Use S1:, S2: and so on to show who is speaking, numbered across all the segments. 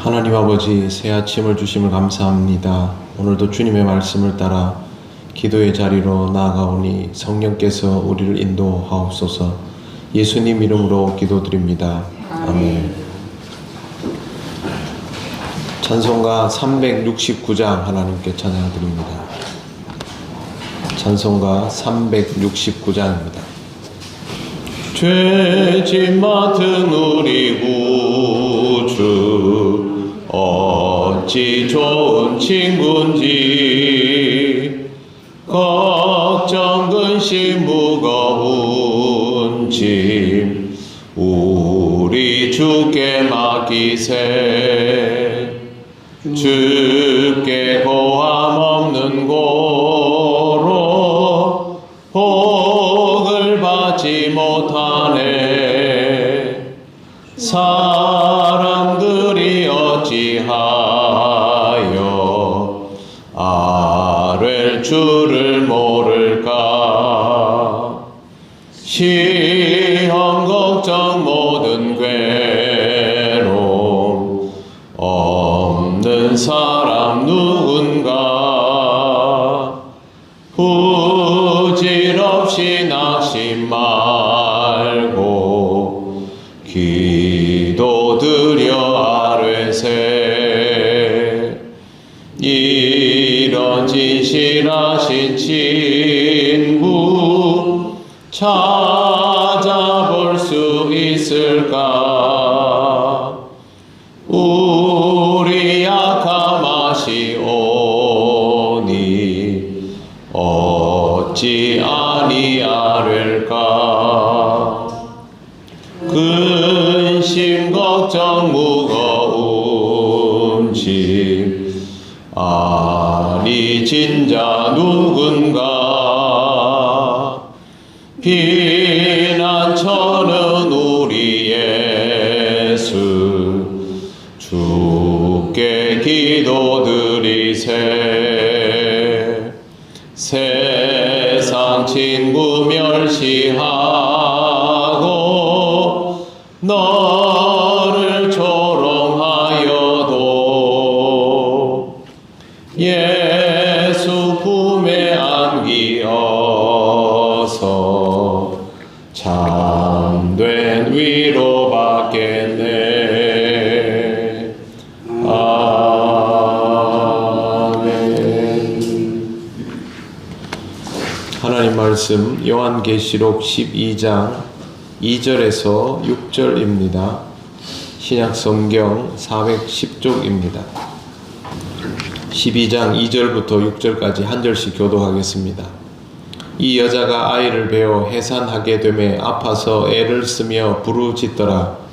S1: 하나님 아버지, 새 아침을 주심을 감사합니다. 오늘도 주님의 말씀을 따라 기도의 자리로 나아가오니 성령께서 우리를 인도하옵소서. 예수님 이름으로 기도드립니다. 아멘. 찬송가 369장 하나님께 찬양드립니다. 찬송가 369장입니다. 죄짐 맡은 우리 구주 어찌 좋은 친구인지, 걱정 근심 무거운 짐 우리 주께 맡기세. 주께 고함 없는 고로 복을 받지 못하네. 사람들이 어찌하여 아랠 줄을 모를까. 시험 걱정 모든 괴로움 없는 사람 누군가. 부질없이 낙심 말고 기도드려 아뢰세. 이런 진실하신 친구 찾아볼 수 있을까. 우리 약함하시오니 어찌 아니하릴까. 근심 걱정 무거운 짐 아니 진자 누군가. 피난처는 우리 예수 주께 기도드리세. 세상 친구 멸시하고 너를 조롱하여도 예수 품에 안기어서 참된 위로 받겠네. 아멘. 하나님 말씀 요한계시록 12장 2절에서 6절입니다. 신약성경 410쪽입니다. 12장 2절부터 6절까지 한 절씩 교도하겠습니다. 이 여자가 아이를 베어 해산하게 되매 아파서 애를 쓰며 부르짖더라.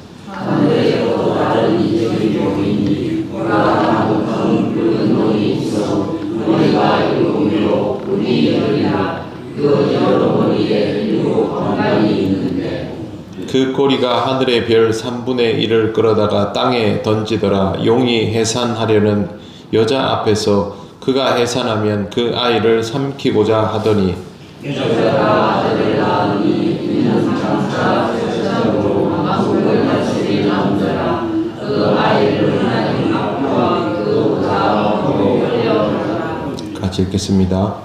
S1: 그 꼬리가 하늘의 별 3분의 1을 끌어다가 땅에 던지더라. 용이 해산하려는 여자 앞에서 그가 해산하면 그 아이를 삼키고자 하더니 여자가 아들을 낳으니 이는 장차 세상으로 만국을 다스릴 남자라. 그 아이를 하나님 앞과 그 사람으로 끌려오더라. 같이 읽겠습니다.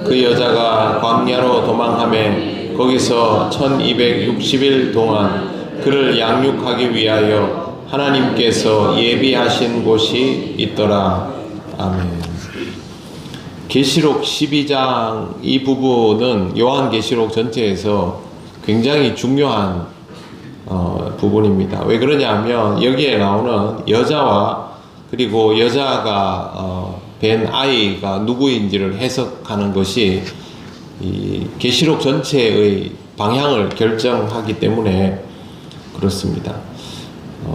S1: 그 여자가 광야로 도망하며 거기서 1260일 동안 그를 양육하기 위하여 하나님께서 예비하신 곳이 있더라. 아멘. 계시록 12장 이 부분은 요한계시록 전체에서 굉장히 중요한 부분입니다. 왜 그러냐면 여기에 나오는 여자와 그리고 여자가 뵌 아이가 누구인지를 해석하는 것이 이 계시록 전체의 방향을 결정하기 때문에 그렇습니다.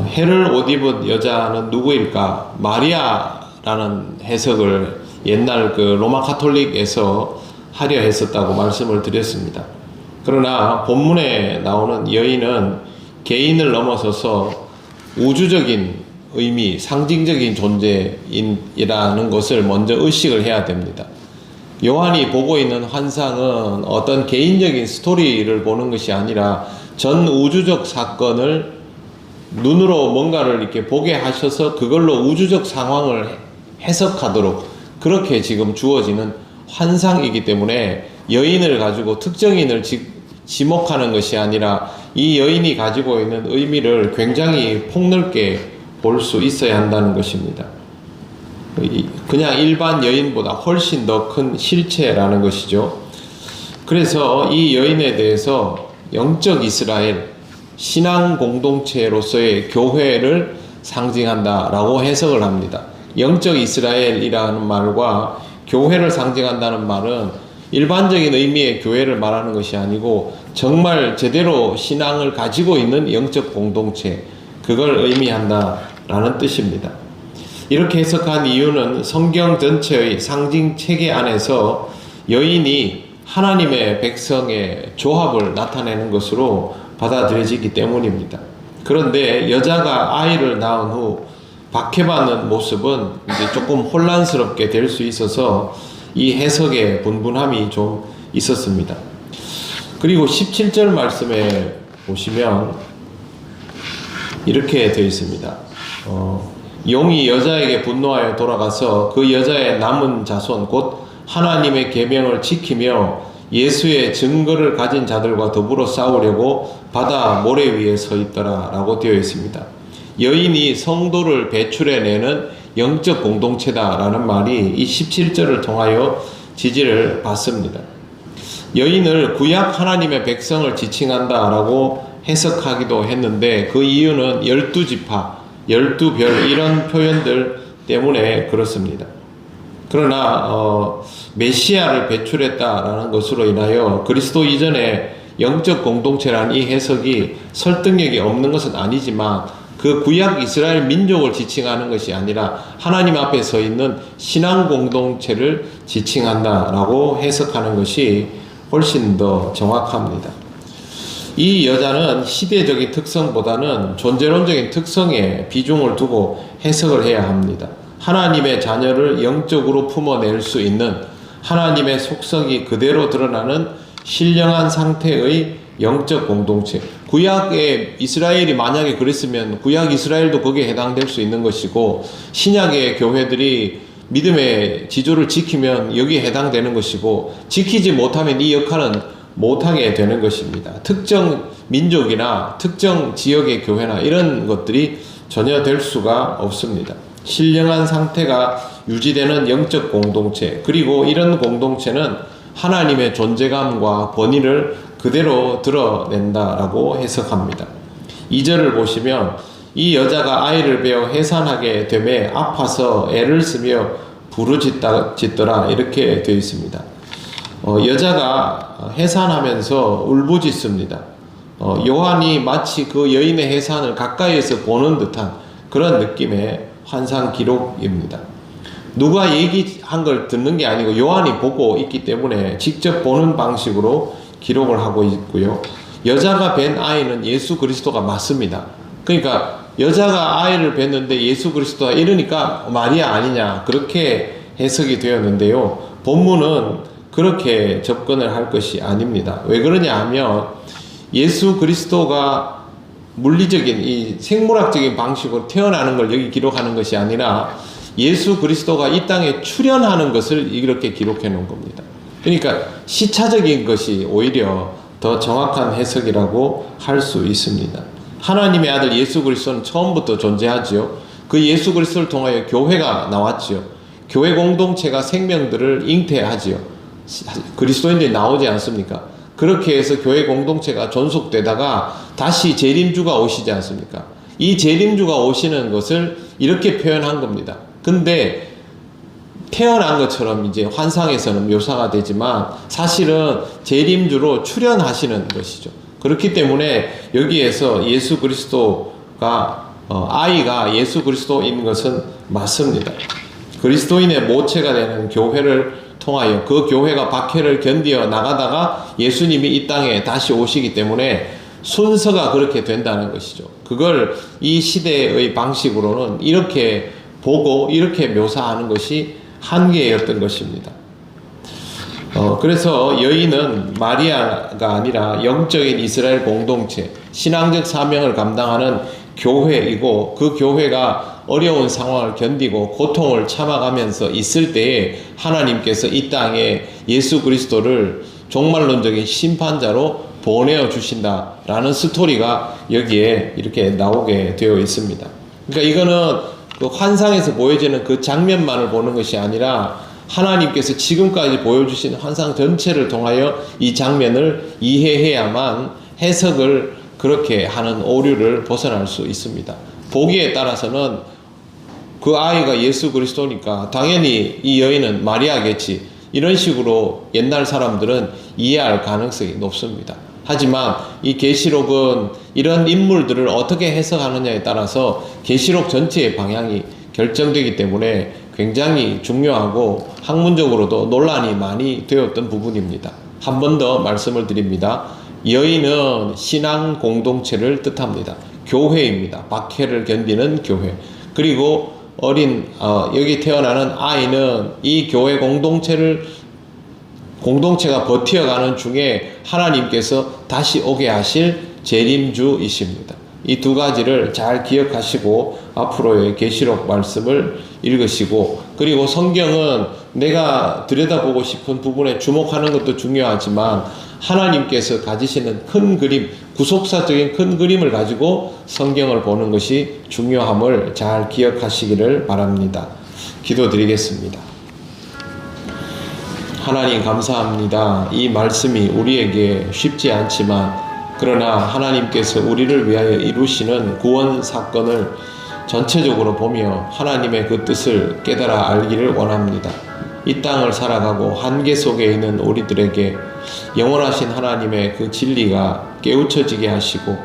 S1: 해를 옷 입은 여자는 누구일까? 마리아라는 해석을 옛날 그 로마 카톨릭에서 하려 했었다고 말씀을 드렸습니다. 그러나 본문에 나오는 여인은 개인을 넘어서서 우주적인 의미, 상징적인 존재이라는 것을 먼저 의식을 해야 됩니다. 요한이 보고 있는 환상은 어떤 개인적인 스토리를 보는 것이 아니라 전 우주적 사건을 눈으로 뭔가를 이렇게 보게 하셔서 그걸로 우주적 상황을 해석하도록 그렇게 지금 주어지는 환상이기 때문에 여인을 가지고 특정인을 지목하는 것이 아니라 이 여인이 가지고 있는 의미를 굉장히 폭넓게 볼 수 있어야 한다는 것입니다. 그냥 일반 여인보다 훨씬 더 큰 실체라는 것이죠. 그래서 이 여인에 대해서 영적 이스라엘, 신앙 공동체로서의 교회를 상징한다라고 해석을 합니다. 영적 이스라엘이라는 말과 교회를 상징한다는 말은 일반적인 의미의 교회를 말하는 것이 아니고 정말 제대로 신앙을 가지고 있는 영적 공동체, 그걸 의미한다라는 뜻입니다. 이렇게 해석한 이유는 성경 전체의 상징 체계 안에서 여인이 하나님의 백성의 조합을 나타내는 것으로 받아들여지기 때문입니다. 그런데 여자가 아이를 낳은 후 박해받는 모습은 이제 조금 혼란스럽게 될 수 있어서 이 해석에 분분함이 좀 있었습니다. 그리고 17절 말씀에 보시면 이렇게 되어 있습니다. 용이 여자에게 분노하여 돌아가서 그 여자의 남은 자손 곧 하나님의 계명을 지키며 예수의 증거를 가진 자들과 더불어 싸우려고 바다 모래 위에 서 있더라 라고 되어 있습니다. 여인이 성도를 배출해내는 영적 공동체다라는 말이 이 17절을 통하여 지지를 받습니다. 여인을 구약 하나님의 백성을 지칭한다라고 해석하기도 했는데 그 이유는 12지파, 12별 이런 표현들 때문에 그렇습니다. 그러나 메시아를 배출했다라는 것으로 인하여 그리스도 이전에 영적 공동체라는 이 해석이 설득력이 없는 것은 아니지만 그 구약 이스라엘 민족을 지칭하는 것이 아니라 하나님 앞에 서 있는 신앙 공동체를 지칭한다라고 해석하는 것이 훨씬 더 정확합니다. 이 여자는 시대적인 특성보다는 존재론적인 특성에 비중을 두고 해석을 해야 합니다. 하나님의 자녀를 영적으로 품어낼 수 있는 하나님의 속성이 그대로 드러나는 신령한 상태의 영적 공동체. 구약의 이스라엘이 만약에 그랬으면 구약 이스라엘도 거기에 해당될 수 있는 것이고 신약의 교회들이 믿음의 지조를 지키면 여기에 해당되는 것이고 지키지 못하면 이 역할은 못하게 되는 것입니다. 특정 민족이나 특정 지역의 교회나 이런 것들이 전혀 될 수가 없습니다. 신령한 상태가 유지되는 영적 공동체, 그리고 이런 공동체는 하나님의 존재감과 권위를 그대로 드러낸다라고 해석합니다. 2절을 보시면 이 여자가 아이를 베어 해산하게 되매 아파서 애를 쓰며 부르짖더라 이렇게 되어 있습니다. 여자가 해산하면서 울부짖습니다. 요한이 마치 그 여인의 해산을 가까이에서 보는 듯한 그런 느낌의 환상 기록입니다. 누가 얘기한 걸 듣는 게 아니고 요한이 보고 있기 때문에 직접 보는 방식으로 기록을 하고 있고요. 여자가 뵌 아이는 예수 그리스도가 맞습니다. 그러니까 여자가 아이를 뵀는데 예수 그리스도가 이러니까 마리아 아니냐 그렇게 해석이 되었는데요. 본문은 그렇게 접근을 할 것이 아닙니다. 왜 그러냐 하면 예수 그리스도가 물리적인 이 생물학적인 방식으로 태어나는 걸 여기 기록하는 것이 아니라 예수 그리스도가 이 땅에 출현하는 것을 이렇게 기록해 놓은 겁니다. 그러니까 시차적인 것이 오히려 더 정확한 해석이라고 할 수 있습니다. 하나님의 아들 예수 그리스도는 처음부터 존재하지요. 그 예수 그리스도를 통하여 교회가 나왔지요. 교회 공동체가 생명들을 잉태하지요. 그리스도인들이 나오지 않습니까? 그렇게 해서 교회 공동체가 존속되다가 다시 재림주가 오시지 않습니까? 이 재림주가 오시는 것을 이렇게 표현한 겁니다. 근데 태어난 것처럼 이제 환상에서는 묘사가 되지만 사실은 재림주로 출현하시는 것이죠. 그렇기 때문에 여기에서 예수 그리스도가 아이가 예수 그리스도인 것은 맞습니다. 그리스도인의 모체가 되는 교회를 통하여 그 교회가 박해를 견디어 나가다가 예수님이 이 땅에 다시 오시기 때문에 순서가 그렇게 된다는 것이죠. 그걸 이 시대의 방식으로는 이렇게 보고 이렇게 묘사하는 것이 한계였던 것입니다. 그래서 여인은 마리아가 아니라 영적인 이스라엘 공동체, 신앙적 사명을 감당하는 교회이고, 그 교회가 어려운 상황을 견디고 고통을 참아가면서 있을 때에 하나님께서 이 땅에 예수 그리스도를 종말론적인 심판자로 보내어 주신다라는 스토리가 여기에 이렇게 나오게 되어 있습니다. 그러니까 이거는 그 환상에서 보여지는 그 장면만을 보는 것이 아니라 하나님께서 지금까지 보여주신 환상 전체를 통하여 이 장면을 이해해야만 해석을 그렇게 하는 오류를 벗어날 수 있습니다. 보기에 따라서는 그 아이가 예수 그리스도니까 당연히 이 여인은 마리아겠지, 이런 식으로 옛날 사람들은 이해할 가능성이 높습니다. 하지만 이 계시록은 이런 인물들을 어떻게 해석하느냐에 따라서 계시록 전체의 방향이 결정되기 때문에 굉장히 중요하고 학문적으로도 논란이 많이 되었던 부분입니다. 한 번 더 말씀을 드립니다. 여인은 신앙 공동체를 뜻합니다. 교회입니다. 박해를 견디는 교회. 그리고 여기 태어나는 아이는 이 교회 공동체가 버티어가는 중에 하나님께서 다시 오게 하실 재림주이십니다. 이 두 가지를 잘 기억하시고 앞으로의 계시록 말씀을 읽으시고, 그리고 성경은 내가 들여다보고 싶은 부분에 주목하는 것도 중요하지만 하나님께서 가지시는 큰 그림, 구속사적인 큰 그림을 가지고 성경을 보는 것이 중요함을 잘 기억하시기를 바랍니다. 기도드리겠습니다. 하나님 감사합니다. 이 말씀이 우리에게 쉽지 않지만 그러나 하나님께서 우리를 위하여 이루시는 구원 사건을 전체적으로 보며 하나님의 그 뜻을 깨달아 알기를 원합니다. 이 땅을 살아가고 한계 속에 있는 우리들에게 영원하신 하나님의 그 진리가 깨우쳐지게 하시고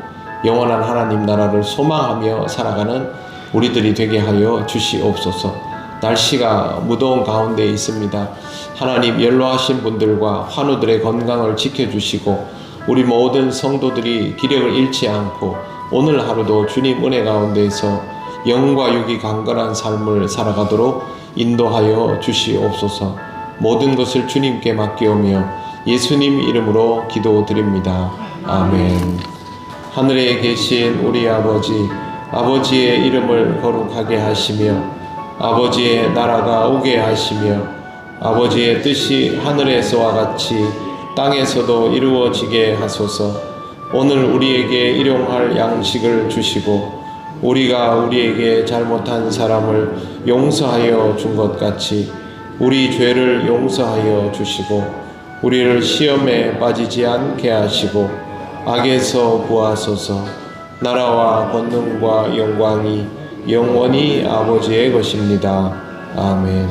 S1: 영원한 하나님 나라를 소망하며 살아가는 우리들이 되게 하여 주시옵소서. 날씨가 무더운 가운데 있습니다. 하나님, 연로하신 분들과 환우들의 건강을 지켜주시고 우리 모든 성도들이 기력을 잃지 않고 오늘 하루도 주님 은혜 가운데에서 영과 육이 강건한 삶을 살아가도록 인도하여 주시옵소서. 모든 것을 주님께 맡기오며 예수님 이름으로 기도드립니다. 아멘. 하늘에 계신 우리 아버지의 이름을 거룩하게 하시며 아버지의 나라가 오게 하시며 아버지의 뜻이 하늘에서와 같이 땅에서도 이루어지게 하소서. 오늘 우리에게 일용할 양식을 주시고 우리가 우리에게 잘못한 사람을 용서하여 준 것 같이 우리 죄를 용서하여 주시고 우리를 시험에 빠지지 않게 하시고 악에서 구하소서. 나라와 권능과 영광이 영원히 아버지의 것입니다. 아멘.